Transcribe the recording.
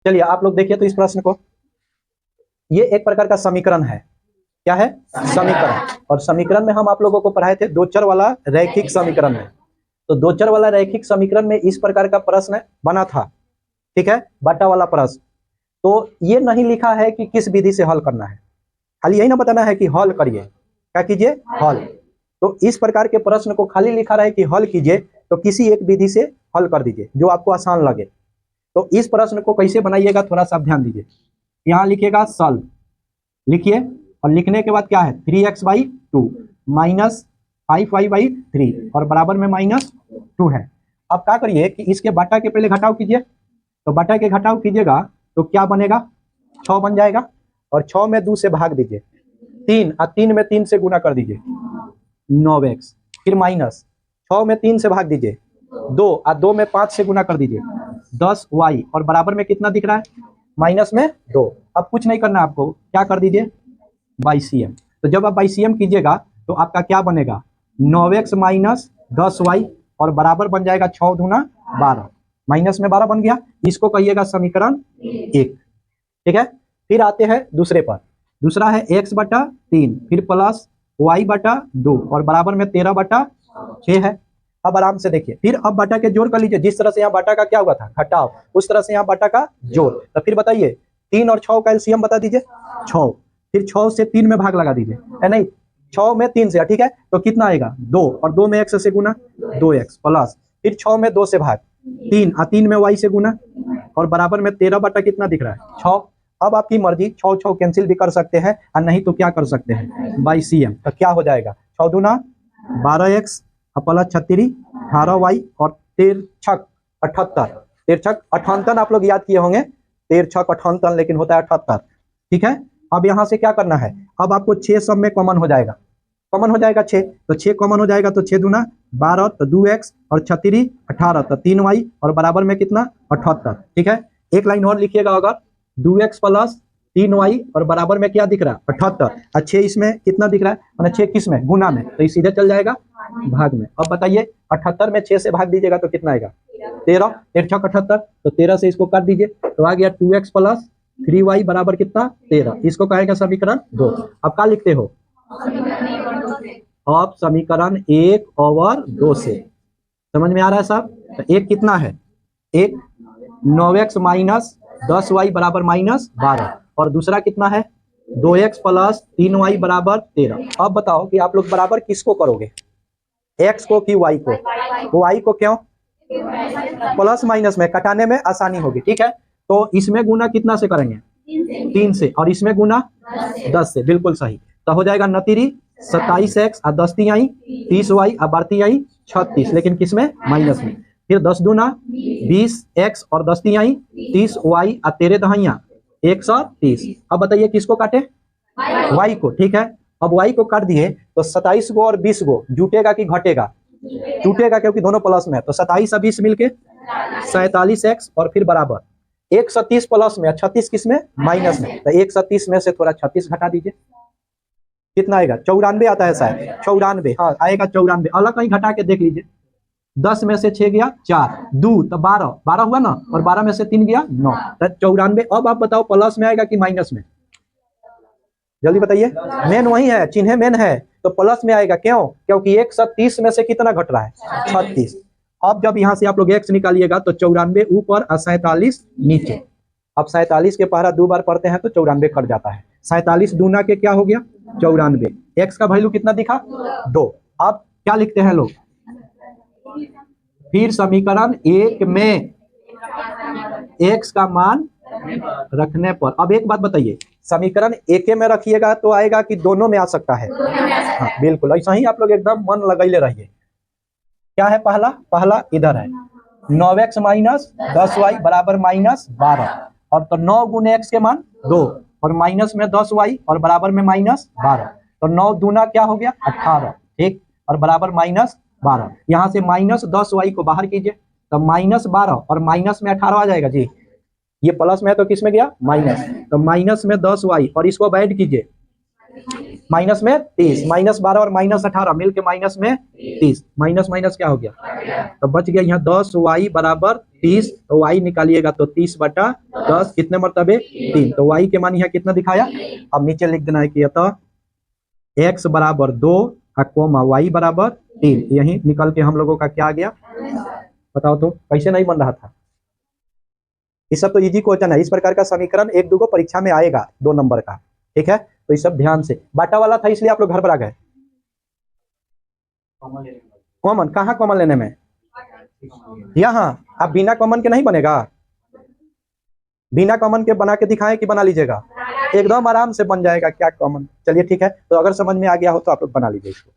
चलिए आप लोग देखिए तो इस प्रश्न को, ये एक प्रकार का समीकरण है। क्या है? समीकरण। और समीकरण में हम आप लोगों को पढ़ाए थे दो चर वाला रैखिक समीकरण में। तो दो चर वाला रैखिक समीकरण में इस प्रकार का प्रश्न बना था, ठीक है, बटा वाला प्रश्न। तो ये नहीं लिखा है कि किस विधि से हल करना है, खाली यही ना बताना है कि हल करिए, क्या कीजिए, हल। तो इस प्रकार के प्रश्न को खाली लिखा रहे कि हल कीजिए, तो किसी एक विधि से हल कर दीजिए जो आपको आसान लगे। तो इस प्रश्न को कैसे बनाइएगा थोड़ा सा ध्यान दीजिए। यहाँ लिखिएगा सॉल्व, लिखिए, और लिखने के बाद क्या है 3x/2 माइनस 5y/3 और बराबर में -2 है। अब क्या करिए कि इसके बटा के पहले घटाव कीजिए। तो बटा के घटाव कीजिएगा तो क्या बनेगा, 6 बन जाएगा, और 6 में 2 से भाग दीजिए, 3 और 3 में 3 से गुना कर दीजिए 9x, फिर माइनस 6 में 3 से भाग दीजिए 2 और 2 में 5 से गुना कर दीजिए 10y, और बराबर में कितना दिख रहा है, माइनस में 2। अब कुछ नहीं करना आपको, क्या कर दीजिए बाईसीएम। तो जब आप बाईसीएम कीजिएगा तो आपका क्या बनेगा 9x माइनस 10y, और बराबर बन जाएगा 6 दूना 12, माइनस में 12 बन गया। इसको कहिएगा समीकरण 1, ठीक है। फिर आते हैं दूसरे पर, दूसरा है x/3 फिर प्लस y/2 और बराबर में 13/6 है। अब आराम से देखिए, फिर अब बटा के जोड़ कर लीजिए। जिस तरह से यहाँ बटा का क्या हुआ था घटाव, उस तरह से यहाँ बटा का जोड़। तो फिर बताइए 3 और 6 का एलसीएम बता दीजिए 6, फिर 6 से 3 में भाग लगा दीजिए, नहीं 6 में 3 से, ठीक है, तो कितना आएगा 2, और 2 में x से गुना 2x प्लस, फिर 6 में 2 से भाग 3 और 3 में y से गुना, और बराबर में 13 बटा कितना दिख रहा है 6। अब आपकी मर्जी, 6 कैंसिल भी कर सकते हैं, और नहीं तो क्या कर सकते हैं बाईसीएम। तो क्या हो जाएगा 6 दूना 12x प्लस 36 18y और 13 छक 78, 13 छक 78 आप लोग याद किए होंगे, 13 छक 78 लेकिन होता है 78, ठीक है। अब यहाँ से क्या करना है, अब आपको 6 सब में कॉमन हो जाएगा, कॉमन हो जाएगा 6, तो 6 कॉमन हो जाएगा तो 6 दूना 12 तो 2x और 36 18 तो 3y और बराबर में कितना 78, ठीक है। एक लाइन और लिखिएगा, अगर 2x प्लस 3y और बराबर में क्या दिख रहा है 78, और 6 इसमें कितना दिख रहा है, मैंने 6 किस में गुना में, तो ये सीधे चल जाएगा भाग में। अब बताइए 78 में 6 से भाग दीजिएगा तो कितना आएगा 13, 13 छक 78, तो 13 से इसको काट दीजिए तो आ गया 2x प्लस 3y बराबर कितना 13। इसको कहेगा समीकरण 2। अब क्या लिखते हो, अब समीकरण 1/2 से, समझ में आ रहा है साहब। तो एक कितना है, एक 9x माइनस 10y बराबर -12, और दूसरा कितना है 2x प्लस 3y बराबर 13। अब बताओ कि आप लोग बराबर किसको करोगे, x को कि y को? y को क्यों, प्लस माइनस में कटाने में आसानी होगी, ठीक है। तो इसमें गुना कितना से करेंगे 3 से, और इसमें गुना 10 से, बिल्कुल सही। तो हो जाएगा नतीरी 27x और 10 आई 30y और बढ़ती आई 36, लेकिन किसमें माइनस में। फिर 10 दूना 20x और 10 आई 30y और 13 दहाइयाँ 130। अब बताइए किसको काटे, y को, ठीक है। अब y को काट दिए तो 27 गो और 20 गो जुटेगा कि घटेगा, टूटेगा, क्योंकि दोनों प्लस में है। तो 27 और 20 मिलके 47x और फिर बराबर 130 प्लस में 36 किस में माइनस में, तो 130 में से थोड़ा 36 घटा दीजिए, कितना आएगा 94 आता है शायद, 94, हाँ आएगा 94। अलग कहीं घटा के देख लीजिए, 10 में से 6 गया 4, 2 तो 12, 12 हुआ ना, और 12 में से 3 गया 9, तो 94। अब आप बताओ प्लस में आएगा कि माइनस में, जल्दी बताइए। मेन वही है, चिन्ह मेन है, तो प्लस में आएगा, क्यों, क्योंकि 130 में से कितना घट रहा है 36। अब जब यहाँ से आप लोग x निकालिएगा तो 94 ऊपर और 47 नीचे। अब 47 के पहरा 2 बार पढ़ते हैं तो 94 कट जाता है, 47 दूना के क्या हो गया 94, x का वैल्यू कितना दिखा 2। अब क्या लिखते हैं लोग, फिर समीकरण 1 में x का मान रखने पर। अब एक बात बताइए, समीकरण 1 में रखिएगा तो आएगा कि दोनों में आ सकता है, हाँ बिल्कुल ऐसा ही आप लोग एकदम मन लगाइले रहिए। क्या है पहला, पहला इधर है 9x माइनस 10y बराबर -12, और तो 9 गुने x के मान 2 और माइनस में 10y और बराबर में -12, तो 9 दूना क्या हो गया 18, ठीक, और बराबर -12। यहाँ से -10y को बाहर कीजिए तो -12 और माइनस में 18 आ जाएगा जी, ये प्लस में है तो किस में गया माइनस, तो माइनस में 10y और इसको ऐड कीजिए माइनस में 30, -12 और -18 मिल के माइनस में 30, माइनस माइनस क्या हो गया, तो बच गया यहाँ 10y बराबर 30, तो y निकालिएगा तो 30/10 कितने मरतबे 3, तो y के मान यहाँ कितना दिखाया। अब नीचे लिख देना है कि अतः x बराबर 2 कोमा y बराबर 3, यही निकल के हम लोगों का क्या आ गया, बताओ तो कैसे नहीं बन रहा था। ये सब तो इजी क्वेश्चन है, इस प्रकार का समीकरण 1-2 को परीक्षा में आएगा 2 नंबर का, ठीक है। तो ये सब ध्यान से, बाटा वाला था इसलिए आप लोग घर पर आ गए। कॉमन कहाँ कॉमन लेने में, यहाँ आप बिना कॉमन के नहीं बनेगा, बिना कॉमन के बना के दिखाएं कि बना लीजिएगा, एकदम आराम से बन जाएगा, क्या कॉमन। चलिए ठीक है, तो अगर समझ में आ गया हो तो आप लोग बना लीजिए इसको।